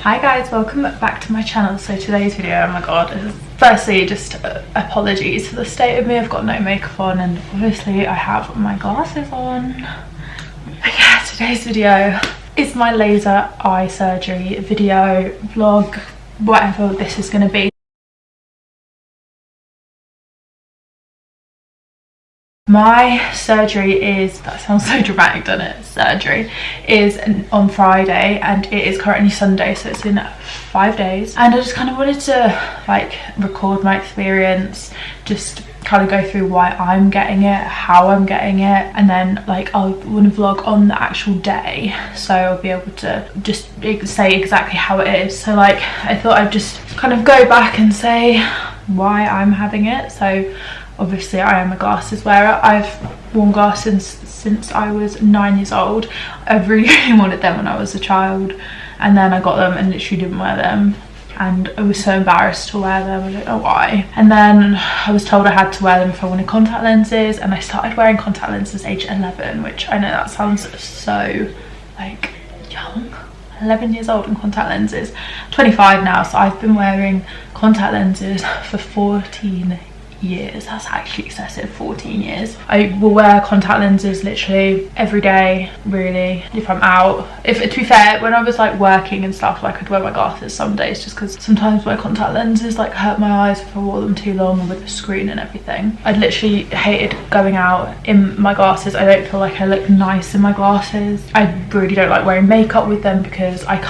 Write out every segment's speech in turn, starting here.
Hi guys, welcome back to my channel. So today's video, oh my god, is firstly just apologies for the state of me. I've got no makeup on and obviously I have my glasses on. But yeah, today's video is my laser eye surgery video, vlog, whatever this is going to be. My surgery is, that sounds so dramatic, doesn't it? Surgery is on Friday and it is currently Sunday, so it's in 5 days. And I just kind of wanted to like record my experience, just kind of go through why I'm getting it, how I'm getting it, and then like I want to vlog on the actual day, so I'll be able to just say exactly how it is. So like I thought I'd just kind of go back and say why I'm having it. So obviously I am a glasses wearer. I've worn glasses since I was 9 years old. I really wanted them when I was a child, and then I got them and literally didn't wear them, and I was so embarrassed to wear them. I don't know why. And then I was told I had to wear them if I wanted contact lenses, and I started wearing contact lenses age 11, which I know that sounds so like young. 11 years old in contact lenses. 25 now, so I've been wearing contact lenses for 14 years. That's actually excessive. 14 years. I will wear contact lenses literally every day, really, if I'm out. If to be fair, when I was like working and stuff, like I'd wear my glasses some days, just because sometimes my contact lenses like hurt my eyes if I wore them too long with the screen and everything. I literally hated going out in my glasses. I don't feel like I look nice in my glasses. I really don't like wearing makeup with them because my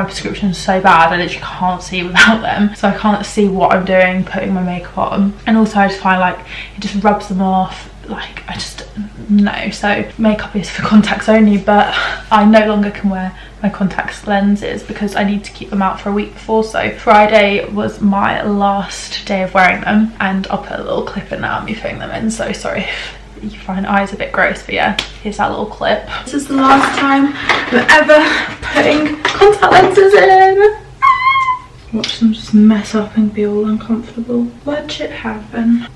prescription's so bad, I literally can't see without them, so I can't see what I'm doing putting my makeup on. And also I just find like it just rubs them off, like I just no. So makeup is for contacts only, but I no longer can wear my contact lenses because I need to keep them out for a week before. So Friday was my last day of wearing them, and I'll put a little clip in now of me putting them in. So sorry if you find eyes a bit gross, but yeah, here's that little clip. This is the last time I'm ever putting contact lenses in. Watch them just mess up and be all uncomfortable. Watch it happen.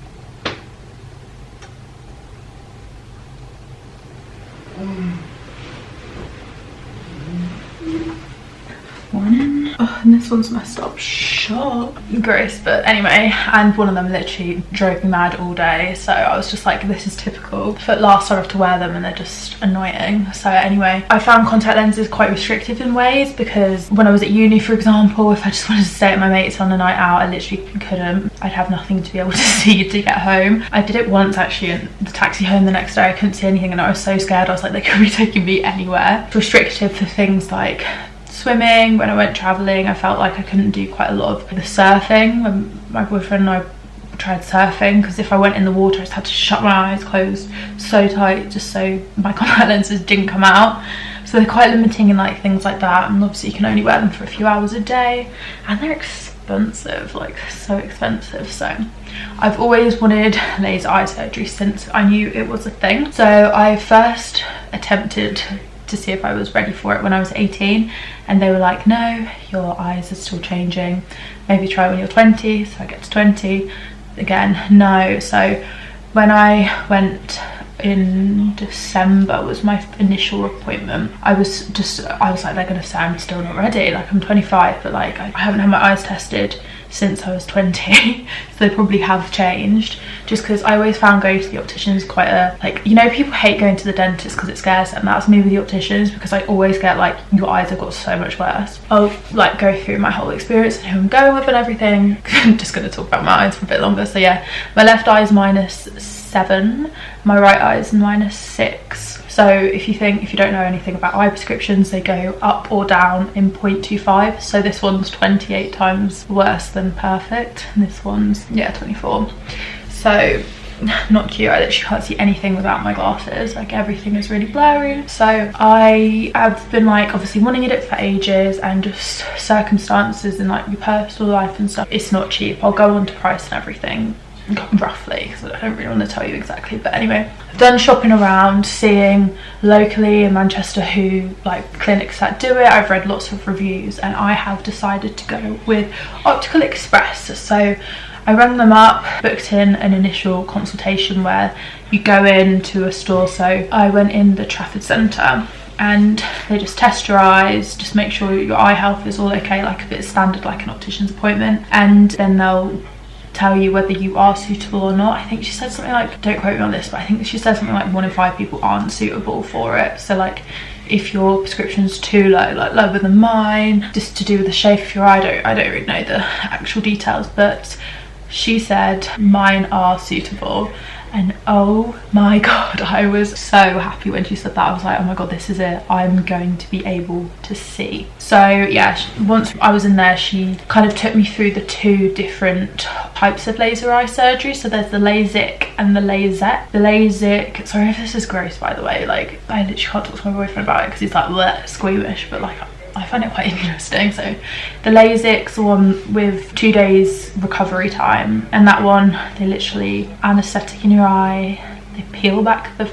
Morning. Oh, and this one's messed up sharp. Gross, but anyway, and one of them literally drove me mad all day, so I was just like, this is typical. But last I have to wear them and they're just annoying. So anyway, I found contact lenses quite restrictive in ways, because when I was at uni, for example, if I just wanted to stay at my mates on a night out, I literally couldn't. I'd have nothing to be able to see to get home. I did it once actually in the taxi home the next day. I couldn't see anything and I was so scared. I was like, they could be taking me anywhere. Restrictive for things like swimming. When I went traveling, I felt like I couldn't do quite a lot of the surfing. When my boyfriend and I tried surfing, because if I went in the water I just had to shut my eyes closed so tight just so my contact lenses didn't come out. So they're quite limiting in like things like that, and obviously you can only wear them for a few hours a day, and they're expensive, like so expensive. So I've always wanted laser eye surgery since I knew it was a thing. So I first attempted to see if I was ready for it when I was 18, and they were like, no, your eyes are still changing, maybe try when you're 20. So I get to 20 again, no. So when I went in December was my initial appointment, I was like, they're gonna say I'm still not ready, like I'm 25, but like I haven't had my eyes tested since I was 20 so they probably have changed, just because I always found going to the opticians quite a, like, you know, people hate going to the dentist because it scares them. That's me with the opticians, because I always get like, your eyes have got so much worse. I'll like go through my whole experience and who I'm going with and everything. I'm just going to talk about my eyes for a bit longer. So yeah, my left eye is -7, my right eye is -6. So if you don't know anything about eye prescriptions, they go up or down in 0.25. So this one's 28 times worse than perfect, and this one's, yeah, 24. So not cute. I literally can't see anything without my glasses, like everything is really blurry. So I have been like obviously wanting it for ages, and just circumstances in like your personal life and stuff, it's not cheap. I'll go on to price and everything roughly, because I don't really want to tell you exactly, but anyway, I've done shopping around, seeing locally in Manchester who like clinics that do it. I've read lots of reviews, and I have decided to go with Optical Express. So I rang them up, booked in an initial consultation where you go into a store. So I went in the Trafford Centre and they just test your eyes, just make sure your eye health is all okay, like a bit standard like an optician's appointment, and then they'll tell you whether you are suitable or not. I think she said something like, don't quote me on this, but I think she said something like 1 in 5 people aren't suitable for it. So like if your prescription's too low, like lower than mine, just to do with the shape of your eye, I don't really know the actual details, but she said mine are suitable. And oh my god, I was so happy when she said that. I was like, oh my god, this is it, I'm going to be able to see. So yeah, once I was in there, she kind of took me through the 2 different types of laser eye surgery. So there's the Lasik and the Lasik. The Lasik, sorry if this is gross by the way, like I literally can't talk to my boyfriend about it because he's like, bleh, squeamish, but like I find it quite interesting. So the Lasik's the one with 2 days recovery time, and that one they literally anaesthetic in your eye, they peel back the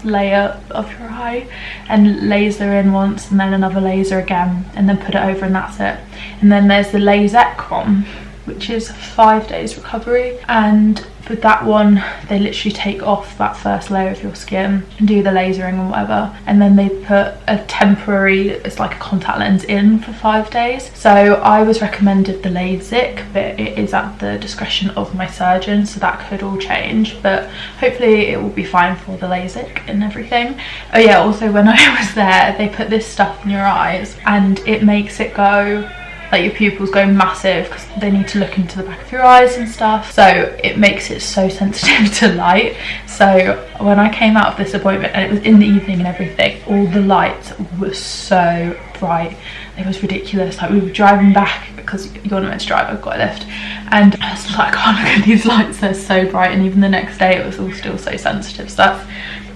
layer of your eye and laser in once, and then another laser again, and then put it over, and that's it. And then there's the Lasik one, which is 5 days recovery, and for that one they literally take off that first layer of your skin and do the lasering and whatever, and then they put a temporary, it's like a contact lens in for 5 days. So I was recommended the Lasik, but it is at the discretion of my surgeon, so that could all change, but hopefully it will be fine for the Lasik and everything. Oh yeah, also when I was there, they put this stuff in your eyes and it makes it go, like your pupils go massive because they need to look into the back of your eyes and stuff, so it makes it so sensitive to light. So when I came out of this appointment, and it was in the evening and everything, all the lights were so bright, it was ridiculous. Like we were driving back, because you're not meant to drive, I've got a lift, and I was like, I can't look at these lights, they're so bright. And even the next day it was all still so sensitive, so that's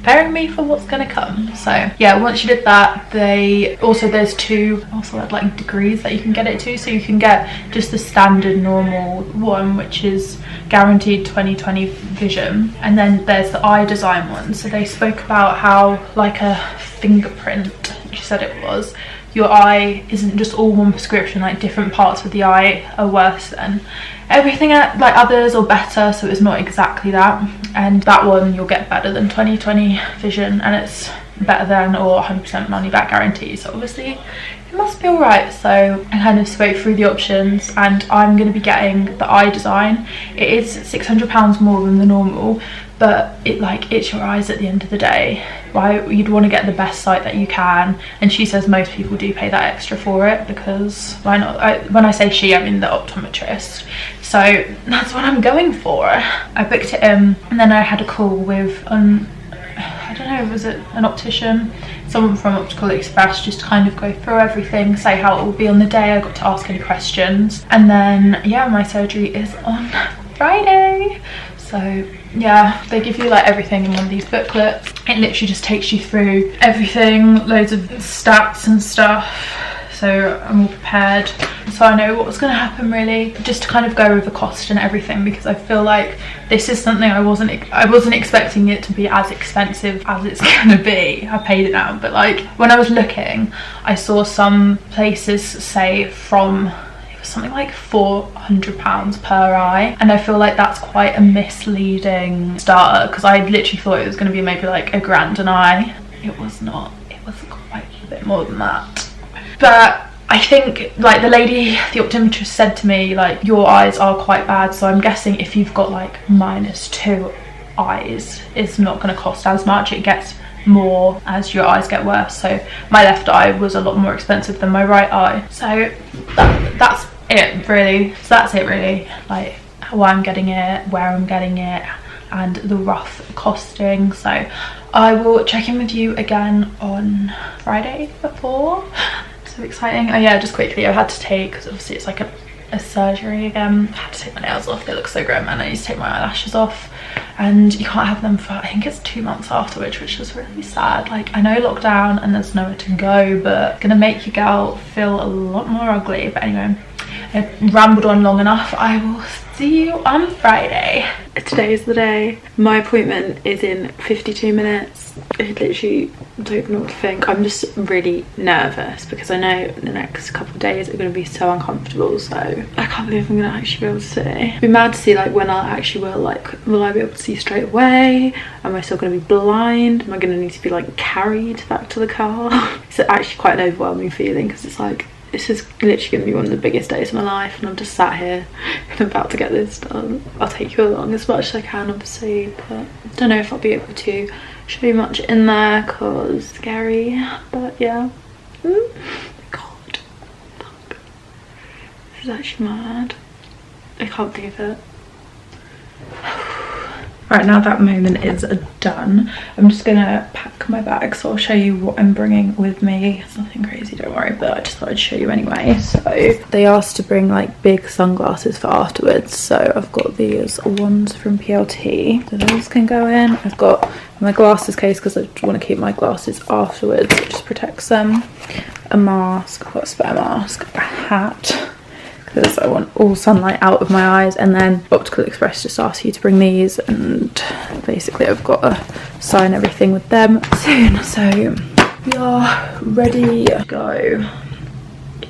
preparing me for what's going to come. So yeah, once you did that, there's 2 also like degrees that you can get it to. So you can get just the standard normal one, which is guaranteed 20/20 vision, and then there's the eye design one. So they spoke about how like a fingerprint, she said it was, your eye isn't just all one prescription, like different parts of the eye are worse than everything like others or better, so it's not exactly that. And that one you'll get better than 20/20 vision, and it's better than or 100% money back guarantee, so obviously it must be all right. So I kind of spoke through the options, and I'm going to be getting the eye design. It is £600 more than the normal, but it's your eyes at the end of the day. Why you'd want to get the best sight that you can, and she says most people do pay that extra for it, because why not? When I say she, I mean the optometrist. So that's what I'm going for. I booked it in, and then I had a call with I don't know, was it an optician, someone from Optical Express, just to kind of go through everything, say how it will be on the day. I got to ask any questions, and then yeah, my surgery is on Friday. So yeah, they give you like everything in one of these booklets. It literally just takes you through everything, loads of stats and stuff, so I'm all prepared, so I know what's going to happen really. Just to kind of go over the cost and everything, because I feel like this is something I wasn't expecting it to be as expensive as it's going to be. I paid it now, but like when I was looking, I saw some places say from something like £400 per eye, and I feel like that's quite a misleading starter, because I literally thought it was going to be maybe like £1,000 an eye. It was not, it was quite a bit more than that. But I think like the optometrist said to me, like, your eyes are quite bad, so I'm guessing if you've got like -2 eyes, it's not going to cost as much. It gets more as your eyes get worse. So my left eye was a lot more expensive than my right eye, so that's it really. So that's it really, like why I'm getting it, where I'm getting it, and the rough costing. So I will check in with you again on Friday before. So exciting. Oh yeah, just quickly, I had to take, because obviously it's like a surgery again, I had to take my nails off, they look so grim, and I need to take my eyelashes off, and you can't have them for I think it's 2 months afterwards, which is really sad. Like I know lockdown and there's nowhere to go, but gonna make your girl feel a lot more ugly. But anyway, I've rambled on long enough. I will see you on Friday. Today is the day. My appointment is in 52 minutes. I literally don't know what to think. I'm just really nervous because I know the next couple of days are going to be so uncomfortable, so I can't believe I'm going to actually be able to see. It'd be mad to see like when I actually will, like will I be able to see straight away? Am I still going to be blind? Am I going to need to be like carried back to the car? It's actually quite an overwhelming feeling because it's like, this is literally going to be one of the biggest days of my life, and I'm just sat here and I'm about to get this done. I'll take you along as much as I can, obviously, but I don't know if I'll be able to show you much in there because it's scary, but yeah. God, fuck. This is actually mad. I can't believe it. Right, now that moment is done, I'm just gonna pack my bag, so I'll show you what I'm bringing with me. It's nothing crazy, don't worry, but I just thought I'd show you anyway. So they asked to bring like big sunglasses for afterwards, so I've got these ones from PLT, so those can go in. I've got my glasses case because I want to keep my glasses afterwards, it just protects them. A mask, I've got a spare mask, a hat, because I want all sunlight out of my eyes, and then Optical Express just asked you to bring these, and basically I've got to sign everything with them soon, so we are ready to go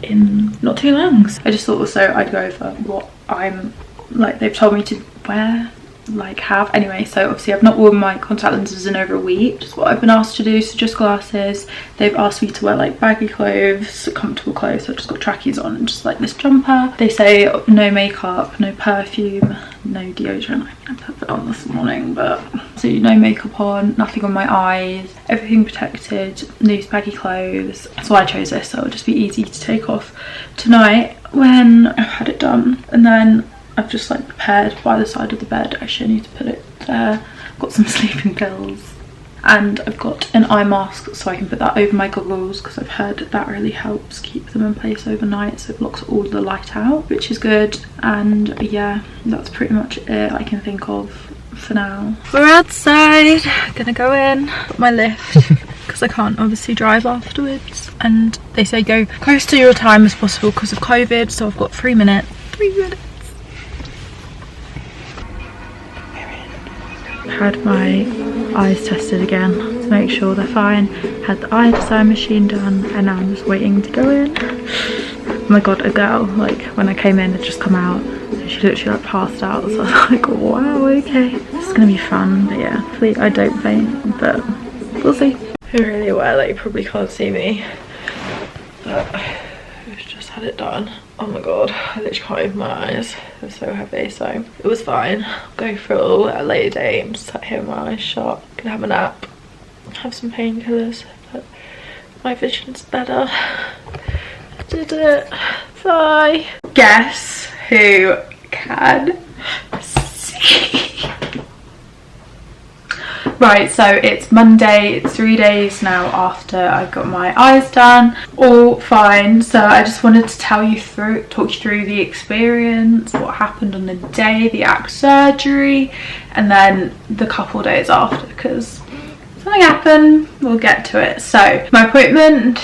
in not too long. I just thought also I'd go over what I'm like, they've told me to wear, like have anyway. So obviously I've not worn my contact lenses in over a week, just what I've been asked to do, so just glasses. They've asked me to wear like baggy clothes, comfortable clothes, so I've just got trackies on and just like this jumper. They say no makeup, no perfume, no deodorant. I put that on this morning, but so no makeup on, nothing on my eyes, everything protected, loose baggy clothes. So I chose this, so it'll just be easy to take off tonight when I've had it done. And then I've just like prepared by the side of the bed. Actually I need to put it there. I've got some sleeping pills, and I've got an eye mask so I can put that over my goggles, because I've heard that really helps keep them in place overnight, so it blocks all the light out, which is good. And yeah, that's pretty much it I can think of for now. We're outside, gonna go in, got my lift because I can't obviously drive afterwards, and they say go close to your time as possible because of COVID, so I've got 3 minutes. Had my eyes tested again to make sure they're fine, had the eye design machine done, and now I'm just waiting to go in. Oh my god, a girl, like when I came in, had just come out, so she literally like passed out, so I was like, wow, okay, this is gonna be fun. But yeah, hopefully I don't faint, but we'll see. I'm really aware that you probably can't see me, but I've just had it done. Oh my god, I literally can't open my eyes, they're so heavy, so it was fine. I'll go through it all at a later date. I'm just sat here with my eyes shut, gonna have a nap, have some painkillers, but my vision's better. I did it. Bye. Guess who can see? Right, so it's Monday, it's 3 days now after I got my eyes done, all fine. So I just wanted to talk you through the experience, what happened on the day, the act surgery, and then the couple days after, because something happened, we'll get to it. So my appointment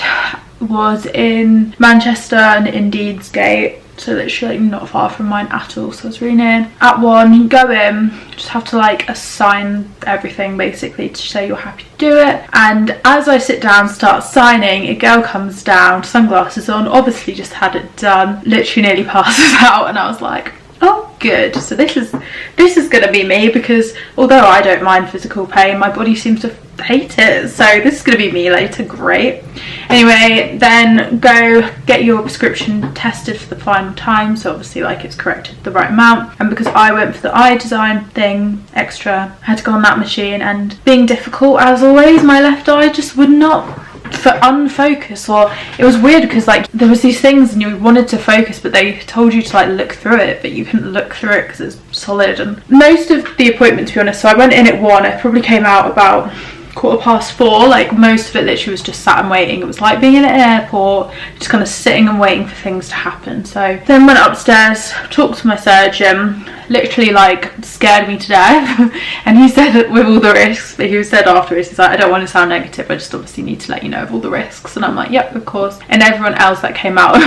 was in Manchester and in Deansgate, so literally like not far from mine at all, so it's really near. At 1, you go in, just have to like assign everything basically to say you're happy to do it. And as I sit down, start signing, a girl comes down, sunglasses on, obviously just had it done, literally nearly passes out, and I was like, oh good, so this is gonna be me, because although I don't mind physical pain, my body seems to hate it, so this is gonna be me later. Great. Anyway, then go get your prescription tested for the final time, so obviously like it's corrected the right amount. And because I went for the eye design thing extra, I had to go on that machine, and being difficult as always, my left eye just would not unfocus. Or it was weird because like there was these things and you wanted to focus, but they told you to like look through it, but you couldn't look through it because it's solid. And most of the appointment, to be honest, so I went in at 1, I probably came out about 4:15. Like most of it literally was just sat and waiting. It was like being in an airport, just kind of sitting and waiting for things to happen. So then went upstairs, talked to my surgeon, literally like scared me to death. And he said, with all the risks, but he said afterwards, he's like, I don't want to sound negative, I just obviously need to let you know of all the risks. And I'm like, yep, of course. And everyone else that came out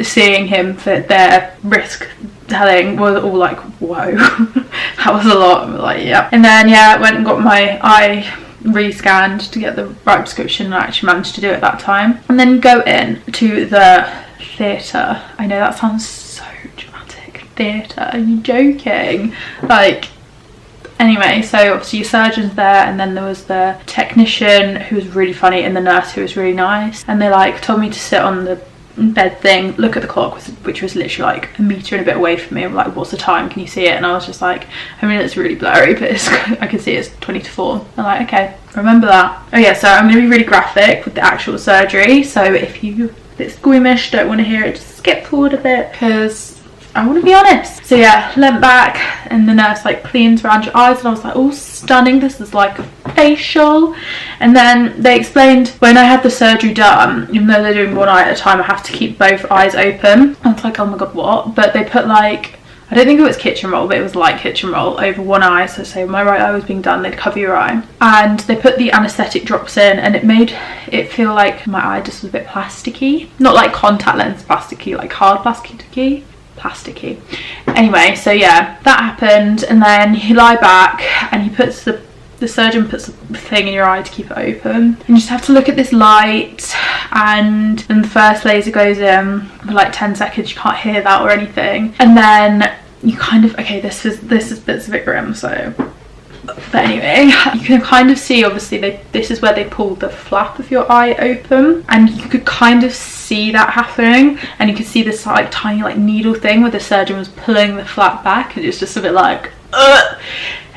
seeing him for their risk telling was all like, whoa. That was a lot. I'm like, yeah. And then yeah, went and got my eye re-scanned to get the right prescription, and I actually managed to do it that time. And then go in to the theatre. I know that sounds so dramatic. Theatre, are you joking? Like Anyway, so obviously your surgeon's there, and then there was the technician who was really funny and the nurse who was really nice, and they like told me to sit on the bed thing, look at the clock, which was literally like a meter and a bit away from me. I'm like, what's the time, can you see it? And I was just like, I mean, it's really blurry, but I can see it's 20 to 4. I'm like, okay, remember that. Oh yeah, so I'm going to be really graphic with the actual surgery, so if you a bit squeamish, don't want to hear it, just skip forward a bit, because I want to be honest. So yeah, leant back and the nurse like cleans around your eyes, and I was like, oh, stunning, this is like a facial. And then they explained when I had the surgery done, even though they're doing one eye at a time, I have to keep both eyes open. I was like, oh my god, what? But they put like, I don't think it was kitchen roll, but it was like kitchen roll over one eye. So say my right eye was being done, they'd cover your eye, and they put the anaesthetic drops in, and it made it feel like my eye just was a bit plasticky, not like contact lens plasticky, like hard plasticky. Anyway, so yeah, that happened, and then you lie back and he puts the surgeon puts a thing in your eye to keep it open, and you just have to look at this light, and then the first laser goes in for like 10 seconds. You can't hear that or anything, and then you kind of, okay, this is bits a bit grim, so, but anyway, you can kind of see, obviously this is where they pulled the flap of your eye open, and you could kind of see that happening, and you could see this like tiny like needle thing where the surgeon was pulling the flap back, and it's just a bit like, ugh.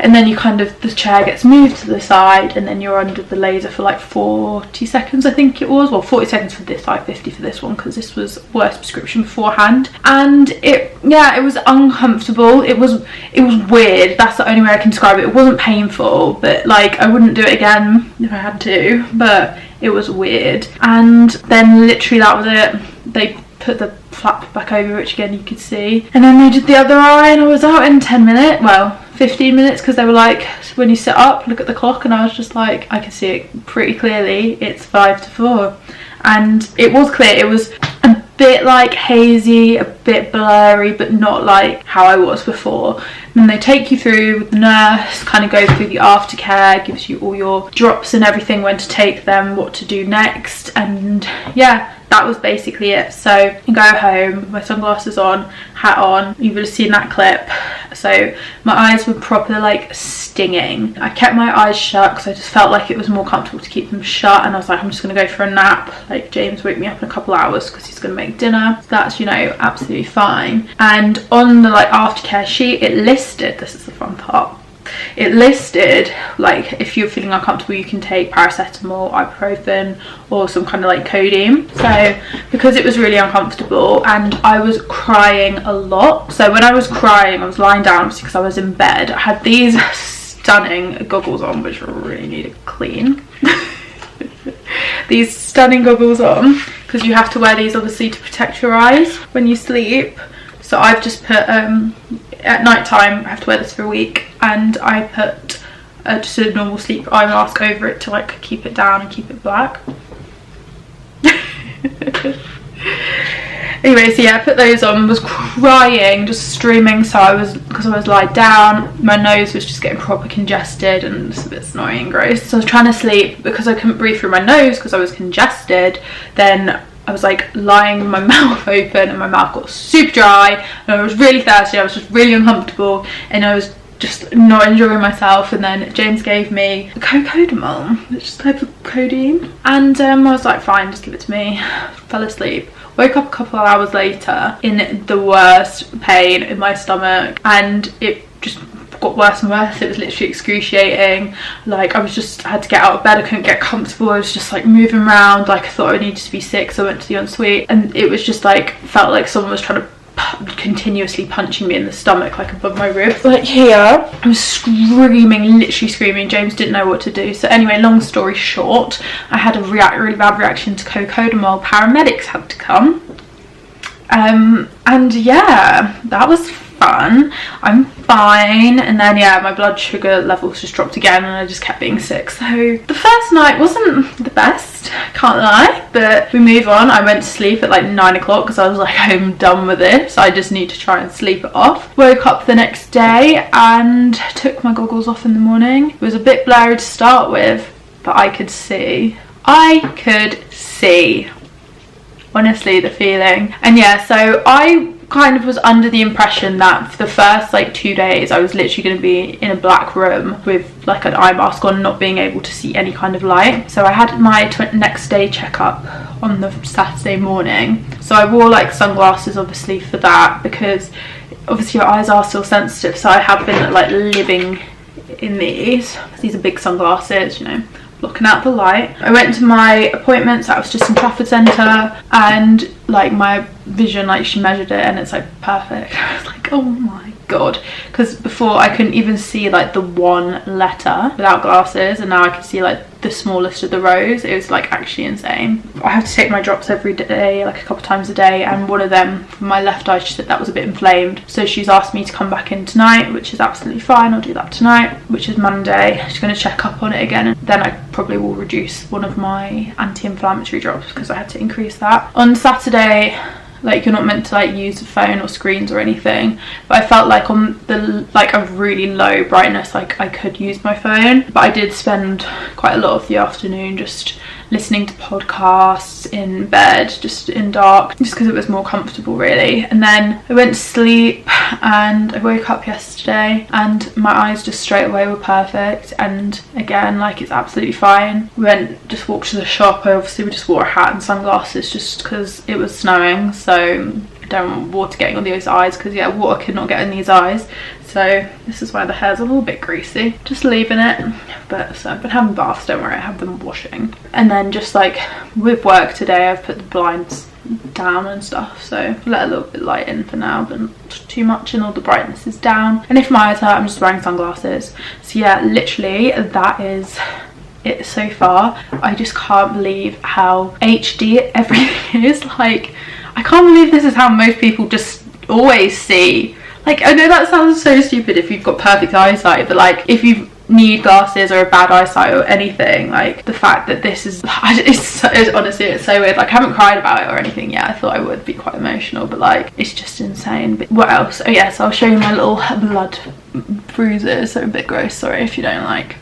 And then you kind of, the chair gets moved to the side, and then you're under the laser for like 40 seconds, I think it was. Well, 40 seconds for this eye, 50 for this one, because this was worse prescription beforehand. And it was uncomfortable. It was weird. That's the only way I can describe it. It wasn't painful, but like I wouldn't do it again if I had to, but it was weird. And then literally that was it. They put the flap back over, which again you could see, and then they did the other eye, and I was out in 10 minutes, well 15 minutes, because they were like, when you sit up, look at the clock, and I was just like, I can see it pretty clearly, it's 5 to 4, and it was clear. It was a bit like hazy, a bit blurry, but not like how I was before. And they take you through with the nurse, kind of go through the aftercare, gives you all your drops and everything, when to take them, what to do next, and yeah, that was basically it. So you go home, my sunglasses on, hat on, you would have seen that clip. So my eyes were properly like stinging. I kept my eyes shut because I just felt like it was more comfortable to keep them shut, and I was like, I'm just gonna go for a nap. Like James woke me up in a couple hours because he's gonna make dinner. So that's, you know, absolutely fine. And on the like aftercare sheet, it listed, this is the fun part, it listed like if you're feeling uncomfortable you can take paracetamol, ibuprofen, or some kind of like codeine. So because it was really uncomfortable and I was crying a lot, so when I was crying I was lying down because I was in bed. I had these stunning goggles on, which I really need to clean. These stunning goggles on, because you have to wear these obviously to protect your eyes when you sleep. So I've just put at night time I have to wear this for a week, and I put just a normal sleep eye mask over it to like keep it down and keep it black. Anyway, so yeah, I put those on, was crying, just streaming. So because I was lying down, my nose was just getting proper congested and it's a bit snoring and gross. So I was trying to sleep, because I couldn't breathe through my nose because I was congested. Then I was like lying with my mouth open, and my mouth got super dry, and I was really thirsty. I was just really uncomfortable, and I was just not enjoying myself. And then James gave me the cocodamol, which is a type of codeine, and I was like, fine, just give it to me. Fell asleep. Woke up a couple of hours later in the worst pain in my stomach, and it just got worse and worse. It was literally excruciating. Like I had to get out of bed. I couldn't get comfortable. I was just like moving around, like I thought I needed to be sick, so I went to the ensuite, and it was just like, felt like someone was trying to continuously punching me in the stomach, like above my ribs, like here. I was screaming, literally screaming. James didn't know what to do. So anyway, long story short, I had a really bad reaction to cocodamol. Paramedics had to come, and yeah, that was fun. I'm fine. And then yeah, my blood sugar levels just dropped again, and I just kept being sick. So the first night wasn't the best, can't lie, but we move on. I went to sleep at like 9 o'clock because I was like, I'm done with this, I just need to try and sleep it off. Woke up the next day and took my goggles off in the morning. It was a bit blurry to start with, but I could see, honestly, the feeling. And yeah, so I kind of was under the impression that for the first like 2 days I was literally going to be in a black room with like an eye mask on, not being able to see any kind of light. So I had my next day checkup on the Saturday morning, so I wore like sunglasses obviously for that, because obviously your eyes are still sensitive. So I have been like living in these are big sunglasses, you know, blocking out the light. I went to my appointments, that was just in Trafford Centre, and like my vision, like she measured it and it's like perfect. I was like, oh my god, because before I couldn't even see like the one letter without glasses, and now I can see like the smallest of the rows. It was like actually insane. I have to take my drops every day, like a couple times a day, and one of them from my left eye, she said that was a bit inflamed, so she's asked me to come back in tonight, which is absolutely fine. I'll do that tonight, which is Monday. She's going to check up on it again, and then I probably will reduce one of my anti-inflammatory drops because I had to increase that. On Saturday, like you're not meant to like use the phone or screens or anything, but I felt like on the like a really low brightness like I could use my phone, but I did spend quite a lot of the afternoon just listening to podcasts in bed, just in dark, just because it was more comfortable really. And then I went to sleep and I woke up yesterday and my eyes just straight away were perfect, and again like it's absolutely fine. Just walked to the shop. I obviously just wore a hat and sunglasses just because it was snowing, so I don't want water getting on these eyes, because yeah, water could not get in these eyes. So this is why the hair's a little bit greasy, just leaving it. But so I've been having baths, don't worry, I have them washing. And then just like with work today, I've put the blinds down and stuff, so let a little bit light in for now, but not too much, and all the brightness is down. And if my eyes hurt, I'm just wearing sunglasses. So yeah, literally that is it so far. I just can't believe how HD everything is. Like, I can't believe this is how most people just always see. Like, I know that sounds so stupid if you've got perfect eyesight, but like if you need glasses or a bad eyesight or anything, like the fact that this is honestly it's so weird. Like, I haven't cried about it or anything yet. I thought I would be quite emotional, but like it's just insane. But what else? Oh yes, I'll show you my little blood bruises. They're a bit gross, sorry if you don't like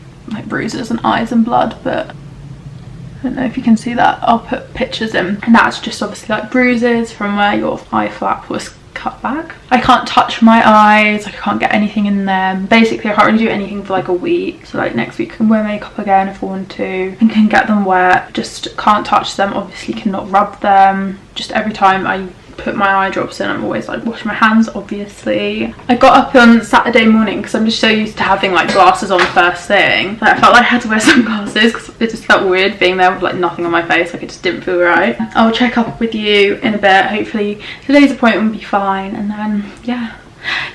bruises and eyes and blood, but I don't know if you can see that. I'll put pictures in, and that's just obviously like bruises from where your eye flap was cut back. I can't touch my eyes, like I can't get anything in them. Basically I can't really do anything for like a week, so like next week I can wear makeup again if I want to and can get them wet. Just can't touch them, obviously cannot rub them. Just every time I put my eye drops in, I'm always like washing my hands, obviously. I got up on Saturday morning because I'm just so used to having like glasses on first thing. Like, I felt like I had to wear sunglasses because it just felt weird being there with like nothing on my face. Like, it just didn't feel right. I'll check up with you in a bit. Hopefully today's appointment will be fine, and then yeah,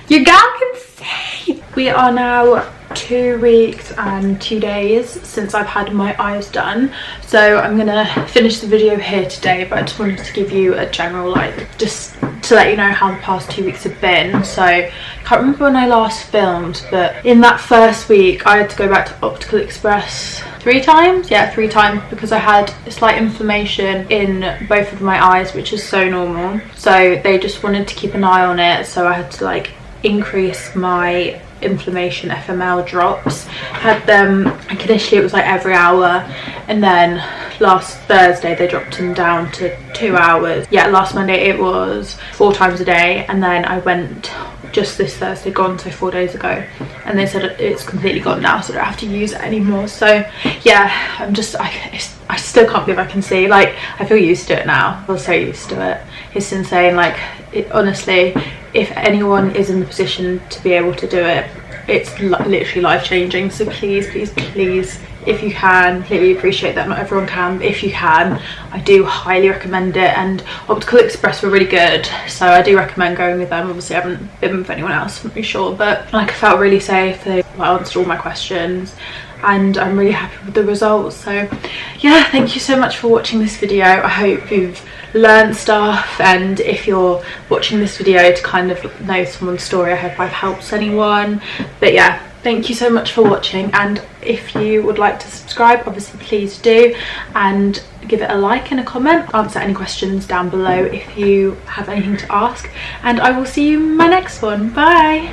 your gal can see. We are now 2 weeks and 2 days since I've had my eyes done, so I'm gonna finish the video here today, but I just wanted to give you a general, like, just to let you know how the past 2 weeks have been. So I can't remember when I last filmed, but in that first week I had to go back to Optical Express 3 times, yeah, 3 times, because I had a slight inflammation in both of my eyes, which is so normal. So they just wanted to keep an eye on it, so I had to like increase my inflammation FML drops. Had them, like initially it was like every hour, and then last Thursday they dropped them down to 2 hours. Yeah, last Monday it was 4 times a day, and then I went just this Thursday gone, so 4 days ago, and they said it's completely gone now, so I don't have to use it anymore. So yeah, I'm just I still can't believe I can see. Like, I feel used to it now. I was so used to it. It's insane. Like, honestly, if anyone is in the position to be able to do it, it's literally life-changing. So please, please, please, if you can, really appreciate that not everyone can, but if you can, I do highly recommend it. And Optical Express were really good, so I do recommend going with them. Obviously I haven't been with anyone else, I'm not really sure, but like, I felt really safe. They answered all my questions, and I'm really happy with the results. So yeah, thank you so much for watching this video. I hope you've learned stuff, and if you're watching this video to kind of know someone's story, I hope I've helped anyone. But yeah, thank you so much for watching, and if you would like to subscribe, obviously please do, and give it a like and a comment. Answer any questions down below if you have anything to ask, and I will see you in my next one. Bye.